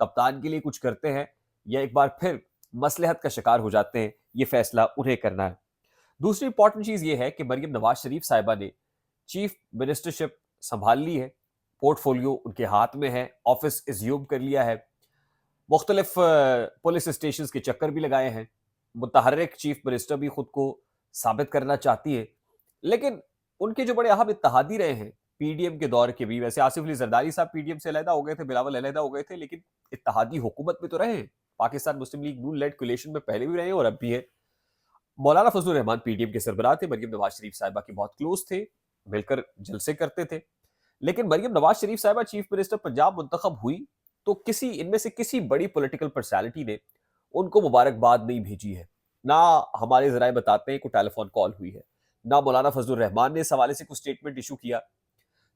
کپتان کے لیے کچھ کرتے ہیں یا ایک بار پھر مصلحت کا شکار ہو جاتے ہیں، یہ فیصلہ انہیں کرنا ہے۔ دوسری امپورٹنٹ چیز یہ ہے کہ مریم نواز شریف صاحبہ نے چیف منسٹرشپ سنبھال لی ہے، پورٹ فولیو ان کے ہاتھ میں ہے، آفس ایزیوم کر لیا ہے، مختلف پولیس اسٹیشنز کے چکر بھی لگائے ہیں، متحرک چیف منسٹر بھی خود کو ثابت کرنا چاہتی ہے، لیکن ان کے جو بڑے اہم اتحادی رہے ہیں پی ڈی ایم کے دور کے بھی، ویسے آصف علی زرداری صاحب پی ڈی ایم سے علیحدہ ہو گئے تھے، بلاول علیحدہ ہو گئے تھے، لیکن اتحادی حکومت میں تو رہے ہیں، پاکستان مسلم لیگ نون لیڈ کولیشن میں پہلے بھی رہے ہیں اور اب بھی ہے۔ مولانا فضل الرحمان پی ڈی ایم کے سربراہ تھے، مریم نواز شریف صاحبہ کے بہت کلوز تھے، مل کر جلسے کرتے تھے، لیکن مریم نواز شریف صاحبہ چیف منسٹر پنجاب منتخب ہوئی تو ان میں سے کسی بڑی پولیٹیکل پرسنالٹی نے ان کو مبارکباد نہیں بھیجی ہے، نہ ہمارے ذرائع بتاتے ہیں کوئی ٹیلی فون کال ہوئی ہے، نہ مولانا فضل الرحمان نے اس حوالے سے کوئی اسٹیٹمنٹ ایشو کیا،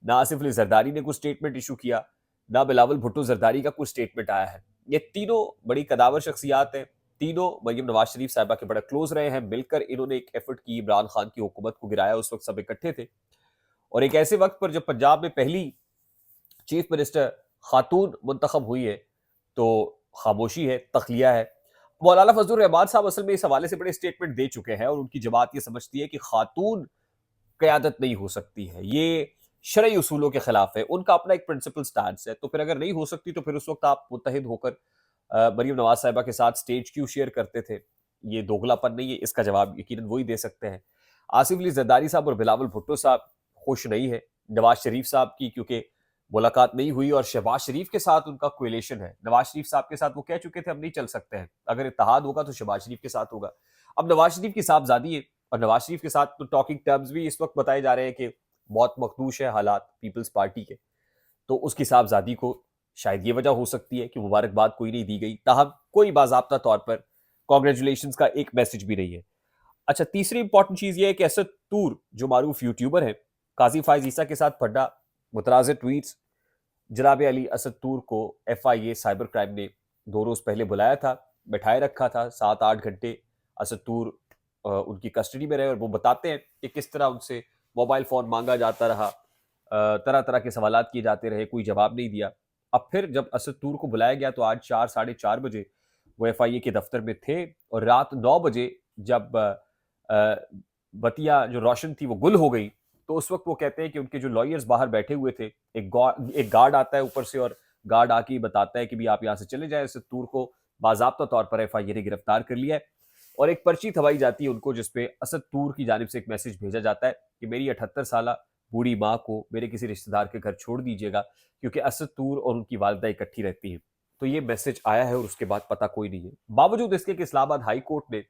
نہ آصف علی زرداری نے کوئی اسٹیٹمنٹ ایشو کیا، نہ بلاول بھٹو زرداری کا کوئی اسٹیٹمنٹ آیا ہے۔ یہ تینوں بڑی قداور شخصیات ہیں، تینوں مریم نواز شریف صاحبہ کے بڑے کلوز رہے ہیں، مل کر انہوں نے ایک ایفرٹ کی، عمران خان کی حکومت کو گرایا، اس وقت سب اکٹھے تھے، اور ایک ایسے وقت پر جب پنجاب میں پہلی چیف منسٹر خاتون منتخب ہوئی ہے تو خاموشی ہے، تخلیہ ہے۔ مولانا فضل الرحمان صاحب اصل میں اس حوالے سے بڑے اسٹیٹمنٹ دے چکے ہیں، اور ان کی جماعت یہ سمجھتی ہے کہ خاتون قیادت نہیں ہو سکتی ہے، یہ شرعی اصولوں کے خلاف ہے، ان کا اپنا ایک پرنسپل سٹانس ہے، تو پھر اگر نہیں ہو سکتی تو پھر اس وقت آپ متحد ہو کر مریم نواز صاحبہ کے ساتھ سٹیج کیوں شیئر کرتے تھے؟ یہ دوگلا پن نہیں ہے، اس کا جواب یقیناً وہی دے سکتے ہیں۔ آصف علی زرداری صاحب اور بلاول بھٹو صاحب خوش نہیں ہے نواز شریف صاحب کی، کیونکہ ملاقات نہیں ہوئی اور شہباز شریف کے ساتھ ان کا کولیشن ہے، نواز شریف صاحب کے ساتھ وہ کہہ چکے تھے ہم نہیں چل سکتے ہیں، اگر اتحاد ہوگا تو شہباز شریف کے ساتھ ہوگا۔ اب نواز شریف کی صاحبزادی ہے، اور نواز شریف کے ساتھ تو ٹاکنگ ٹرمز بھی اس وقت بتائے جا رہے ہیں کہ بہت مخدوش ہے حالات پیپلز پارٹی کے، تو اس کی صاحبزادی کو شاید یہ وجہ ہو سکتی ہے کہ مبارکباد کوئی نہیں دی گئی، تاہم کوئی باضابطہ طور پر کانگریچولیشنز کا ایک میسج بھی نہیں ہے۔ اچھا، تیسری امپورٹنٹ چیز یہ ہے کہ اسد طور جو معروف یوٹیوبر ہیں، قاضی فائز عیسیٰ کے ساتھ پڑھا متنازع ٹویٹس، جناب علی اسد طور کو F I A cyber crime نے 2 روز پہلے بلایا تھا، بٹھائے رکھا تھا، 7-8 گھنٹے اسد طور ان کی کسٹڈی میں رہے، اور وہ بتاتے ہیں کہ کس طرح ان سے موبائل فون مانگا جاتا رہا، طرح طرح کے سوالات کیے جاتے رہے، کوئی جواب نہیں دیا۔ اب پھر جب اسد طور کو بلایا گیا تو آج 4-4:30 بجے وہ ایف آئی اے کے دفتر میں تھے، اور رات 9 بجے جب بتیا جو روشن تھی وہ گل ہو گئی، تو اس وقت وہ کہتے ہیں کہ ان کے جو لائرز باہر بیٹھے ہوئے تھے، ایک گارڈ آتا ہے اوپر سے، اور گارڈ آ کے بتاتا ہے کہ بھی آپ یہاں سے چلے جائیں، اسد طور کو باضابطہ طور پر ایف آئی اے نے گرفتار کر لیا ہے، اور ایک پرچی تھوائی جاتی ہے ان کو جس پہ اسد طور کی جانب سے ایک میسج بھیجا جاتا ہے کہ میری 78 سالہ بوڑھی ماں کو میرے کسی رشتہ دار کے گھر چھوڑ دیجیے گا، کیونکہ اسد طور اور ان کی والدہ اکٹھی رہتی ہیں۔ تو یہ میسج آیا ہے اور اس کے بعد پتہ کوئی نہیں ہے، باوجود اس کے کہ اسلام آباد ہائی کورٹ نے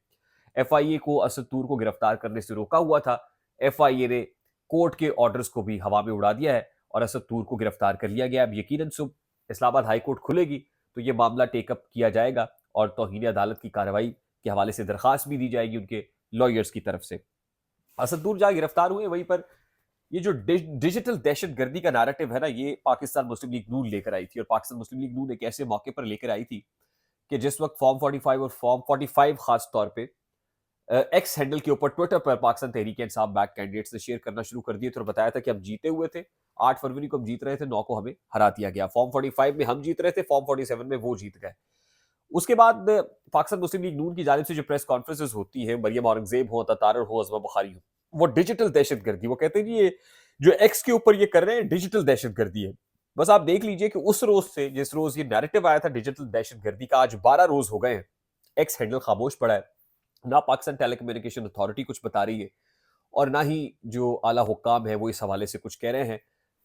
ایف آئی اے کو اسد طور کو گرفتار کرنے سے روکا ہوا تھا، ایف آئی اے نے کورٹ کے آرڈرز کو بھی ہوا میں اڑا دیا ہے اور اسد طور کو گرفتار کر لیا گیا۔ اب یقیناً صبح اسلام آباد ہائی کورٹ کھلے گی تو یہ معاملہ ٹیک اپ کیا جائے گا، اور توہین عدالت کی کارروائی کے حوالے سے درخواست بھی دی جائے گی ان کے لائرز کی طرف سے۔ اسد طور جہاں گرفتار ہوئے وہیں پر یہ جو ڈیجیٹل دہشت گردی کا نیریٹو ہے نا، یہ پاکستان مسلم لیگ نون لے کر آئی تھی، اور پاکستان مسلم لیگ نون ایک ایسے موقع پر لے کر آئی تھی کہ جس وقت فارم 45 اور فارم 45 خاص طور پہ ایکس ہینڈل کے اوپر ٹویٹر پر پاکستان تحریک انصاف بیک کینڈیڈیٹس نے شیئر کرنا شروع کر دیے تھے اور بتایا تھا کہ ہم جیتے ہوئے تھے، 8 فروری کو ہم جیت رہے تھے، 9 کو ہمیں ہرا دیا گیا، فارم 45 میں ہم جیت رہے تھے، فارم 47 میں وہ جیت گئے۔ اس کے بعد پاکستان مسلم لیگ نون کی جانب سے جو پریس کانفرنسز ہوتی ہیں، مریم اورنگزیب ہو، تتارر ہو، عظمہ بخاری ہو، وہ ڈیجیٹل دہشت گردی، وہ کہتے ہیں جی یہ جو ایکس کے اوپر یہ کر رہے ہیں ڈیجیٹل دہشت گردی ہے۔ بس آپ دیکھ لیجئے کہ اس روز سے جس روز یہ نیریٹو آیا تھا ڈیجیٹل دہشت گردی کا، آج 12 روز ہو گئے ہیں، ایکس ہینڈل خاموش پڑا ہے، نہ پاکستان ٹیلی کمیونیکیشن اتھارٹی کچھ بتا رہی ہے، اور نہ ہی جو اعلیٰ حکام ہیں وہ اس حوالے سے کچھ کہہ رہے ہیں۔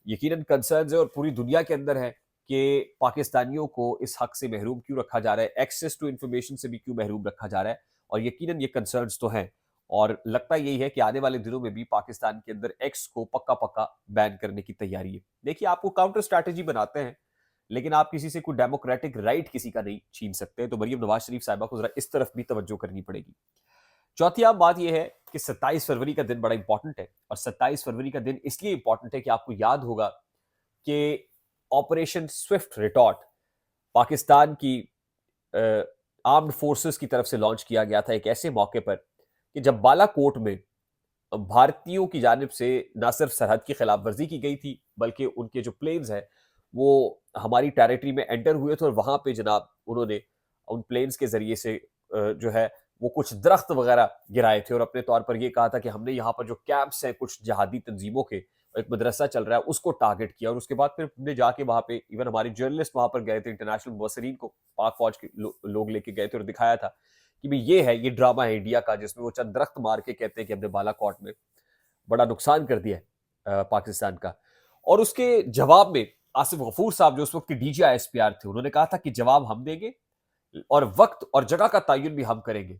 یقیناً کنسرنز ہے اور پوری دنیا کے اندر ہے کہ پاکستانیوں کو اس حق سے محروم کیوں رکھا جا رہا ہے، ایکسیس ٹو انفارمیشن سے بھی کیوں محروم رکھا جا رہا ہے، اور یقیناً یہ کنسرنز تو ہیں، اور لگتا یہی ہے کہ آنے والے دنوں میں بھی پاکستان کے اندر ایکس کو پکا بین کرنے کی تیاری ہے۔ دیکھیے آپ کو کاؤنٹر اسٹریٹجی بناتے ہیں، لیکن آپ کسی سے کوئی ڈیموکریٹک رائٹ کسی کا نہیں چھین سکتے، تو مریم نواز شریف صاحبہ کو ذرا اس طرف بھی توجہ کرنی پڑے گی۔ چوتھی عام بات یہ ہے کہ 27 فروری کا دن بڑا امپورٹنٹ ہے، اور 27 فروری کا دن اس لیے امپورٹنٹ ہے کہ آپ کو یاد ہوگا کہ آپریشن سوئفٹ ریٹارٹ پاکستان کی آرمڈ فورسز کی طرف سے لانچ کیا گیا تھا ایک ایسے موقع پر کہ جب بالا کوٹ میں بھارتیوں کی جانب سے نہ صرف سرحد کی خلاف ورزی کی گئی تھی، بلکہ ان کے جو پلینز ہیں وہ ہماری ٹیریٹری میں انٹر ہوئے تھے اور وہاں پہ جناب انہوں نے ان پلینز کے ذریعے سے جو ہے وہ کچھ درخت وغیرہ گرائے تھے اور اپنے طور پر یہ کہا تھا کہ ہم نے یہاں پر جو کیمپس ہیں کچھ جہادی تنظیموں کے، ایک مدرسہ چل رہا ہے، اس کو ٹارگٹ کیا، اور اس کے بعد پھر ہم نے جا کے وہاں پہ ایون ہمارے جرنلسٹ وہاں پر گئے تھے، انٹرنیشنل مبصرین کو پاک فوج کے لوگ لے کے گئے تھے اور دکھایا تھا کہ بھی یہ ہے، یہ ڈرامہ ہے انڈیا کا، جس میں وہ چند درخت مار کے کہتے ہیں کہ ہم نے بالا کوٹ میں بڑا نقصان کر دیا ہے پاکستان کا۔ اور اس کے جواب میں آصف غفور صاحب جو اس وقت کے D G I S P R تھے، انہوں نے کہا تھا کہ جواب ہم دیں گے اور وقت اور جگہ کا تعین بھی ہم کریں گے۔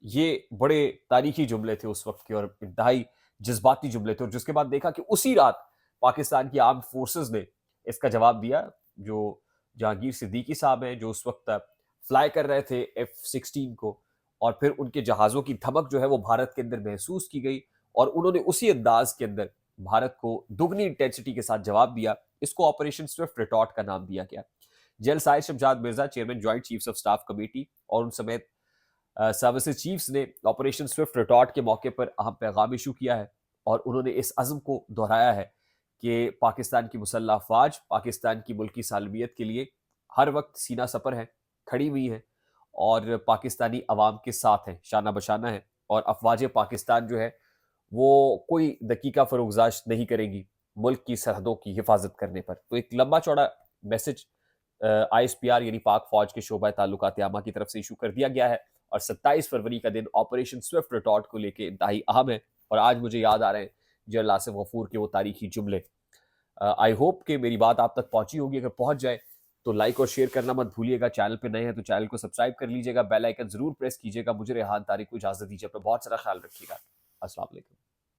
یہ بڑے تاریخی جملے تھے اس وقت کے اور انتہائی جذباتی جملے تھے، اور جس کے بعد دیکھا کہ اسی رات پاکستان کی آرمڈ فورسز نے اس کا جواب دیا۔ جو جہانگیر صدیقی صاحب ہیں جو اس وقت فلائی کر رہے تھے F-16 کو، اور پھر ان کے جہازوں کی دھمک جو ہے وہ بھارت کے اندر محسوس کی گئی، اور انہوں نے اسی انداز کے اندر بھارت کو دگنی انٹینسٹی کے ساتھ جواب دیا۔ اس کو آپریشن سوئفٹ ریٹارٹ کا نام دیا گیا۔ جنرل سائر Shamshad Mirza, chairman joint chiefs of staff committee, اور ان سمیت سروسز چیفز نے آپریشن سوئفٹ ریٹارٹ کے موقع پر اہم پیغام ایشو کیا ہے، اور انہوں نے اس عزم کو دہرایا ہے کہ پاکستان کی مسلح افواج پاکستان کی ملکی سالمیت کے لیے ہر وقت سینہ سپر ہیں، کھڑی ہوئی ہیں، اور پاکستانی عوام کے ساتھ ہیں، شانہ بشانہ ہیں، اور افواج پاکستان جو ہے وہ کوئی دقیقہ فروگزاش نہیں کریں گی ملک کی سرحدوں کی حفاظت کرنے پر۔ تو ایک لمبا چوڑا message I S P are یعنی پاک فوج کے شعبہ تعلقات عامہ کی طرف سے ایشو کر دیا گیا ہے، اور 27 فروری کا دن آپریشن سوئفٹ ریٹارٹ کو لے کے انتہائی اہم ہے، اور آج مجھے یاد آ رہے ہیں جنرل آصف غفور کے وہ تاریخی جملے۔ آئی ہوپ کہ میری بات آپ تک پہنچی ہوگی، اگر پہنچ جائے تو لائک اور شیئر کرنا مت بھولیے گا، چینل پہ نئے ہیں تو چینل کو سبسکرائب کر لیجیے گا، بیل آئیکن ضرور پریس کیجیے گا۔ مجھے ریحان طارق کو اجازت دیجیے، اپنا بہت سارا خیال رکھیے گا۔ السلام علیکم۔